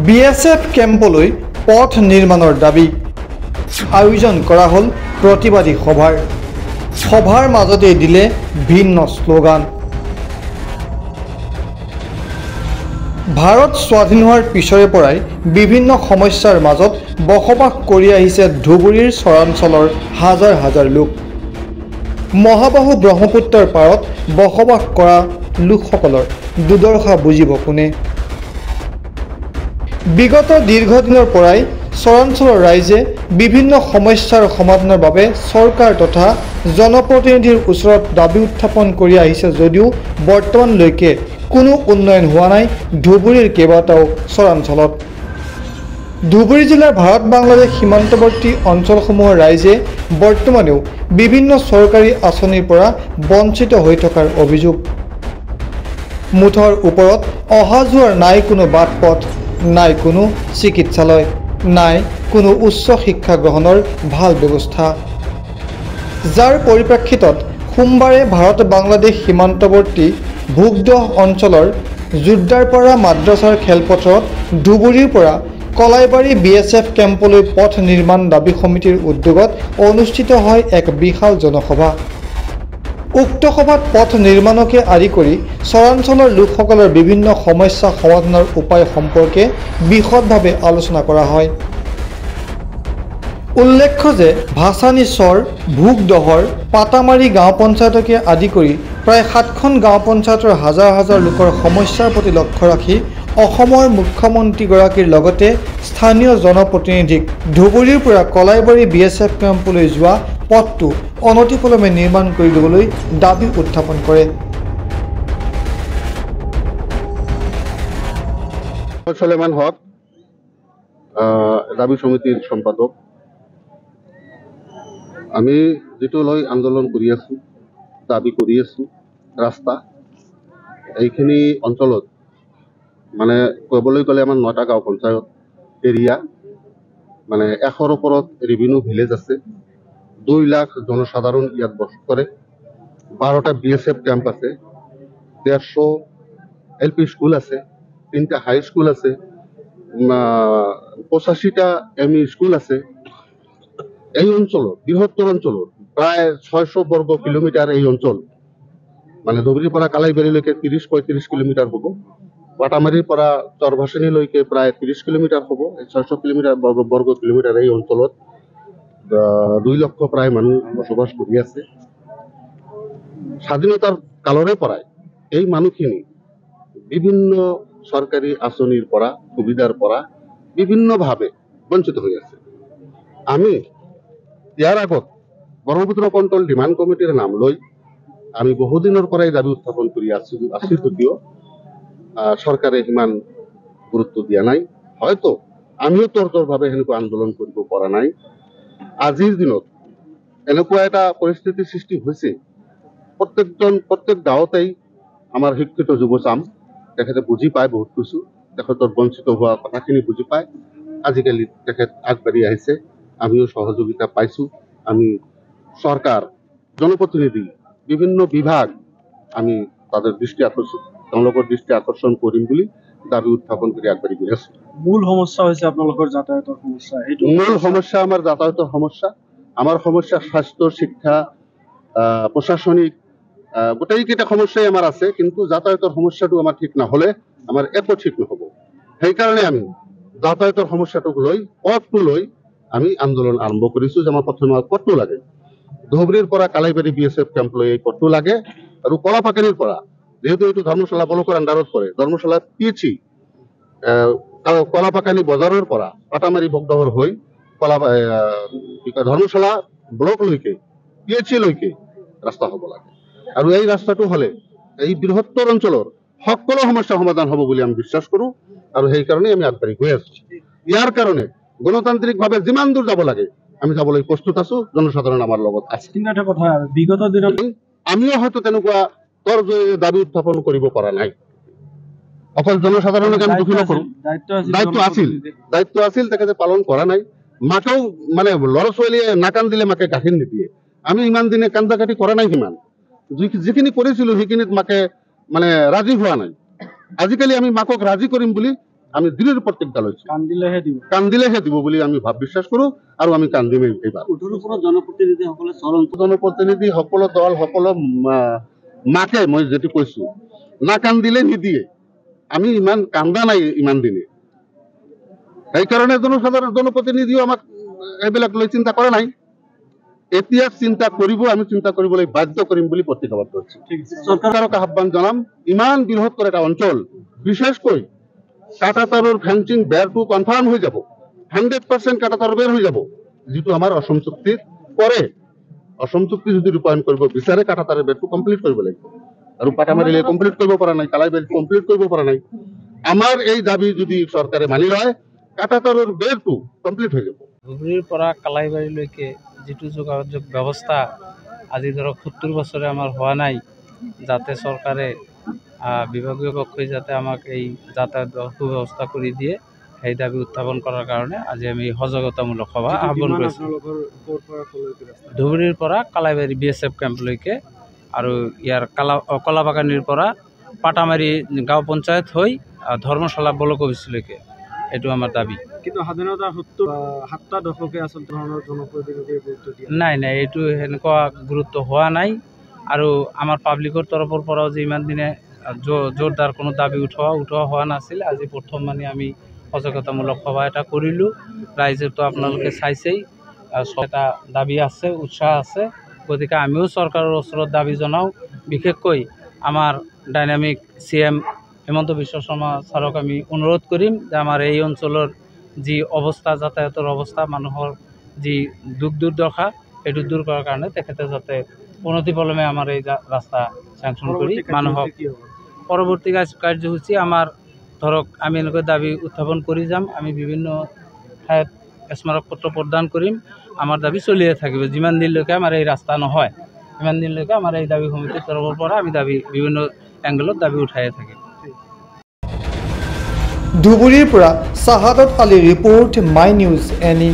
BSF কেম্পলৈ পথ নিৰ্মাণৰ দাবী আয়োজন কৰা হ'ল প্ৰতিবাদী সভাৰ মাজতে দিলে ভিন্ন শ্লোগান। ভাৰত স্বাধীন হোৱাৰ পিছৰে পৰাই বিভিন্ন সমস্যাৰ মাজত বসবাস কৰি আহিছে ধুবুৰীৰ চৰাঞ্চলৰ হাজাৰ হাজাৰ লোক। মহাবাহু ব্ৰহ্মপুত্ৰৰ পাৰত বসবাস কৰা লোকসকলৰ দুৰ্দশা বুজিব কোনে? বিগত দীৰ্ঘদিনৰ পৰাই চৰাঞ্চলৰ ৰাইজে বিভিন্ন সমস্যাৰ সমাধানৰ বাবে চৰকাৰ তথা জনপ্ৰতিনিধিৰ ওচৰত দাবী উত্থাপন কৰি আহিছে যদিও বৰ্তমানলৈকে কোনো উন্নয়ন হোৱা নাই ধুবুৰীৰ কেইবাটাও চৰাঞ্চলত। ধুবুৰী জিলাৰ ভাৰত বাংলাদেশ সীমান্তৱৰ্তী অঞ্চলসমূহৰ ৰাইজে বৰ্তমানেও বিভিন্ন চৰকাৰী আঁচনিৰ পৰা বঞ্চিত হৈ থকাৰ অভিযোগ। মুঠৰ ওপৰত অহা যোৱাৰ নাই কোনো বাট পথ, নাই কোনো চিকিৎসালয়, নাই কোনো উচ্চ শিক্ষা গ্ৰহণৰ ভাল ব্যৱস্থা। যাৰ পৰিপ্ৰেক্ষিতত সোমবাৰে ভাৰত বাংলাদেশ সীমান্তৱৰ্তী ভূগদহ অঞ্চলৰ যোদ্ধাৰপাৰা মাদ্ৰাছাৰ খেলপথাৰত ধুবুৰীৰ পৰা কলাইবাৰী বিএছএফ কেম্পলৈ পথ নিৰ্মাণ দাবী সমিতিৰ উদ্যোগত অনুষ্ঠিত হয় এক বিশাল জনসভা। উক্ত সভাত পথ নিৰ্মাণকে আদি কৰি চৰাঞ্চলৰ লোকসকলৰ বিভিন্ন সমস্যা সমাধানৰ উপায় সম্পৰ্কে বিশদভাৱে আলোচনা কৰা হয়। উল্লেখ্য যে ভাছানী চৰ ভোগদহৰ পাটামাৰী গাঁও পঞ্চায়তকে আদি কৰি প্ৰায় 7খন গাঁও পঞ্চায়তৰ হাজাৰ হাজাৰ লোকৰ সমস্যাৰ প্ৰতি লক্ষ্য ৰাখি অসমৰ মুখ্যমন্ত্ৰীগৰাকীৰ লগতে স্থানীয় জনপ্ৰতিনিধিক ধুবুৰীৰ পৰা কলাইবাৰী বিএছএফ কেম্পলৈ যোৱা পথটো অনতিপলমে নিৰ্মাণ কৰি দিবলৈ দাবী উত্থাপন কৰে। সলেমান হক দাবী সমিতিৰ সম্পাদক। আমি যেটো লৈ আন্দোলন কৰি আছো, দাবী কৰি আছো, ৰাস্তা এইখিনি অঞ্চলত মানে ক'বলৈ গ'লে আমাৰ 9টা গাঁও পঞ্চায়ত এৰিয়া, মানে 100ৰ ওপৰত ৰেভিনিউ ভিলেজ আছে, 2 লাখ জনসাধাৰণ ইয়াত বাস কৰে, 12টা বিএছএফ কেম্প আছে, 150 এলপি স্কুল আছে, 3টা হাই স্কুল আছে, 85টা এমই স্কুল আছে। এই অঞ্চলত বৃহত্তৰ অঞ্চলত প্ৰায় 600 বৰ্গ কিলোমিটাৰ এই অঞ্চল, মানে ধুবুৰীৰ পৰা কালাইবাৰীলৈকে 30-35 কিলোমিটাৰ হ'ব, পাটামাৰীৰ পৰা চৰভাছানীলৈকে প্ৰায় 30 কিলোমিটাৰ হ'ব। 600 কিলোমিটাৰ বৰ্গ কিলোমিটাৰ এই অঞ্চলত 2 লক্ষ প্ৰায় মানুহ বসবাস কৰি আছে। স্বাধীনতাৰ কালৰে পৰাই এই মানুহখিনি বিভিন্ন চৰকাৰী আঁচনিৰ পৰা, সুবিধাৰ পৰা বিভিন্নভাৱে বঞ্চিত হৈ আছে। আমি ইয়াৰ আগত ব্ৰহ্মপুত্ৰ কণ্ট্ৰল ডিমাণ্ড কমিটিৰ নাম লৈ আমি বহুদিনৰ পৰাই দাবী উত্থাপন কৰি আছো যদিও চৰকাৰে সিমান গুৰুত্ব দিয়া নাই। হয়তো আমিও তৰতৰভাৱে সেনেকুৱা আন্দোলন কৰিব পৰা নাই। আজিৰ দিনত এনেকুৱা এটা পৰিস্থিতিৰ সৃষ্টি হৈছে, প্ৰত্যেক গাঁৱতেই আমাৰ শিক্ষিত যুৱচাম তেখেতে বুজি পায়, বহুত কিছু তেখেতৰ বঞ্চিত হোৱা কথাখিনি বুজি পায়। আজিকালি তেখেত আগবাঢ়ি আহিছে, আমিও সহযোগিতা পাইছো। আমি চৰকাৰ, জনপ্ৰতিনিধি, বিভিন্ন বিভাগ আমি তেওঁলোকৰ দৃষ্টি আকৰ্ষণ কৰিম বুলি দাবী উত্থাপন কৰি আগবাঢ়ি গৈ আছো। মূল সমস্যা হৈছে আপোনালোকৰ যাতায়াতৰ সমস্যা। মূল সমস্যা আমাৰ যাতায়াতৰ সমস্যা, আমাৰ সমস্যা স্বাস্থ্য, শিক্ষা, প্ৰশাসনিক গোটেইকেইটা সমস্যাই আমাৰ আছে, কিন্তু যাতায়াতৰ সমস্যাটো আমাৰ ঠিক নহ'লে আমাৰ একো ঠিক নহ'ব। সেইকাৰণে আমি যাতায়াতৰ সমস্যাটোক লৈ, পথটো লৈ আমি আন্দোলন আৰম্ভ কৰিছো যে আমাৰ প্ৰথমে পথটো লাগে। ধুবুৰীৰ পৰা কালাইবাৰী বিএছএফ কেম্পলৈ এই পথটো লাগে, আৰু কলাপাকানিৰ পৰা, যেহেতু এইটো ধৰ্মশালা ব্লকৰ আণ্ডাৰত পৰে, ধৰ্মশালা পিএইচি কলাপাকানি বজাৰৰ পৰা পাটামাৰী ভোগদহৰ হৈ ধৰ্মশালা ব্লকলৈকে, পিএইচি লৈকে ৰাস্তা হ'ব লাগে। আৰু এই ৰাস্তাটো হ'লে এই বৃহত্তৰ অঞ্চলৰ সকলো সমস্যা সমাধান হ'ব বুলি আমি বিশ্বাস কৰোঁ, আৰু সেইকাৰণে আমি আগবাঢ়ি গৈ আছো। ইয়াৰ কাৰণে গণতান্ত্ৰিকভাৱে যিমান দূৰ যাব লাগে আমি যাবলৈ প্ৰস্তুত আছো, জনসাধাৰণ আমাৰ লগত আছে। কিন্তু এটা কথা, বিগত দিনত আমিও হয়তো তেনেকুৱা দাবী উত্থাপন কৰিব পৰা নাই। অকল জনসাধাৰণক আমি দুখী নকৰো, দায়িত্ব আছিল, তেখেতে পালন কৰা নাই। মাকেও মানে ল'ৰা ছোৱালীয়ে নাকান্দিলে মাকে গাখীৰ নিদিয়ে। আমি ইমান দিনে কান্দা কাটি কৰা নাই, সিমান যিখিনি কৰিছিলো সেইখিনিত মাকে মানে ৰাজি হোৱা নাই। আজিকালি আমি মাকক ৰাজি কৰিম বুলি আমি দৃঢ় প্ৰতিজ্ঞা লৈছোঁ। কান্দিলেহে দিব। কান্দিলেহে দিব বুলি আমি বিশ্বাস কৰোঁ আৰু আমি কান্দিমেই এইবাৰ। 18 চনত জনপ্ৰতিনিধিসকলে জনপ্ৰতিনিধিসকলৰ দল সকলো মাকে মই যিটো কৈছোঁ নাকান্দিলে নিদিয়ে। আমি ইমান কান্দা নাই ইমান দিনে, সেইকাৰণে জনপ্ৰতিনিধিও আমাক এইবিলাক লৈ চিন্তা কৰা নাই। এতিয়া চিন্তা কৰিব, আমি চিন্তা কৰিবলৈ বাধ্য কৰিম বুলি প্ৰতিজ্ঞাবদ্ধ হৈছোঁ। চৰকাৰক আহ্বান জনাম, ইমান বৃহত্তৰ এটা অঞ্চল, বিশেষকৈ কাটাতাৰৰ ফেন্সিং বেৰটো কনফাৰ্ম হৈ যাব, 100% কাটাতাৰৰ বেৰ হৈ যাব, যিটো আমাৰ অসম চুক্তিত পৰে। অসম চুক্তি যদি ৰূপায়ণ কৰিব বিচাৰে কাটাতাৰৰ বেৰটো কমপ্লিট কৰিব লাগিব, আৰু পাটামাৰিলে কমপ্লিট কৰিব পৰা নাই, কালাইবাৰী কমপ্লিট কৰিব পৰা নাই। আমাৰ এই দাবী যদি চৰকাৰে মানি লয়, কাটাতাৰৰ বেৰটো কমপ্লিট হৈ যাব। ধুবুৰীৰ পৰা কালাইবাৰীলৈকে যিটো যোগাযোগ ব্যৱস্থা আজি ধৰক 70 বছৰে আমাৰ হোৱা নাই, যাতে চৰকাৰে বিভাগীয় পক্ষই যাতে আমাক এই যাতায়াত সুব্যৱস্থা কৰি দিয়ে, সেই দাবী উত্থাপন কৰাৰ কাৰণে আজি আমি সজাগতামূলক সভা আহ্বান কৰিছোঁ। ধুবুৰীৰ পৰা কালাইবাৰী BSF কেম্পলৈকে আৰু ইয়াৰ কলাবাগানীৰ পৰা পাটামাৰী গাঁও পঞ্চায়ত হৈ ধৰ্মশালা ব্লক অফিচলৈকে, এইটো আমাৰ দাবী। কিন্তু স্বাধীনতাৰ 7টা দশকে আচলতে ধৰণৰ জনপ্ৰতিনিধিয়ে গুৰুত্ব দিয়ে নাই, এইটো সেনেকুৱা গুৰুত্ব হোৱা নাই। আৰু আমাৰ পাব্লিকৰ তৰফৰ পৰাও যে ইমান দিনে জোৰদাৰ কোনো দাবী উঠোৱা হোৱা নাছিল। আজি প্ৰথম মানে আমি সজাগতামূলক সভা এটা কৰিলোঁ। ৰাইজেতো আপোনালোকে চাইছেই, এটা দাবী আছে, উৎসাহ আছে। গতিকে আমিও চৰকাৰৰ ওচৰত দাবী জনাওঁ। বিশেষকৈ আমাৰ ডাইনামিক CM হিমন্ত বিশ্ব শৰ্মা ছাৰক আমি অনুৰোধ কৰিম যে আমাৰ এই অঞ্চলৰ যি অৱস্থা, যাতায়াতৰ অৱস্থা, মানুহৰ যি দুখ দুৰ্দশা, সেইটো দূৰ কৰাৰ কাৰণে তেখেতে যাতে অনতিপলমে আমাৰ এই ৰাস্তা চেংচন কৰি মানুহক পৰৱৰ্তী কাৰ্যসূচী আমাৰ ধৰক আমি এনেকৈ দাবী উত্থাপন কৰি যাম। আমি বিভিন্ন ঠাইত স্মাৰক পত্ৰ প্ৰদান কৰিম। আমাৰ দাবী চলিয়ে থাকিব যিমান দিনলৈকে আমাৰ এই ৰাস্তা নহয়, সিমান দিনলৈকে আমাৰ এই দাবী সমিতিৰ তৰফৰ পৰা আমি দাবী বিভিন্ন এংগলত দাবী উঠায়ে থাকিম। ধুবুৰীৰ পৰা চাহাদত Ali report, my news any.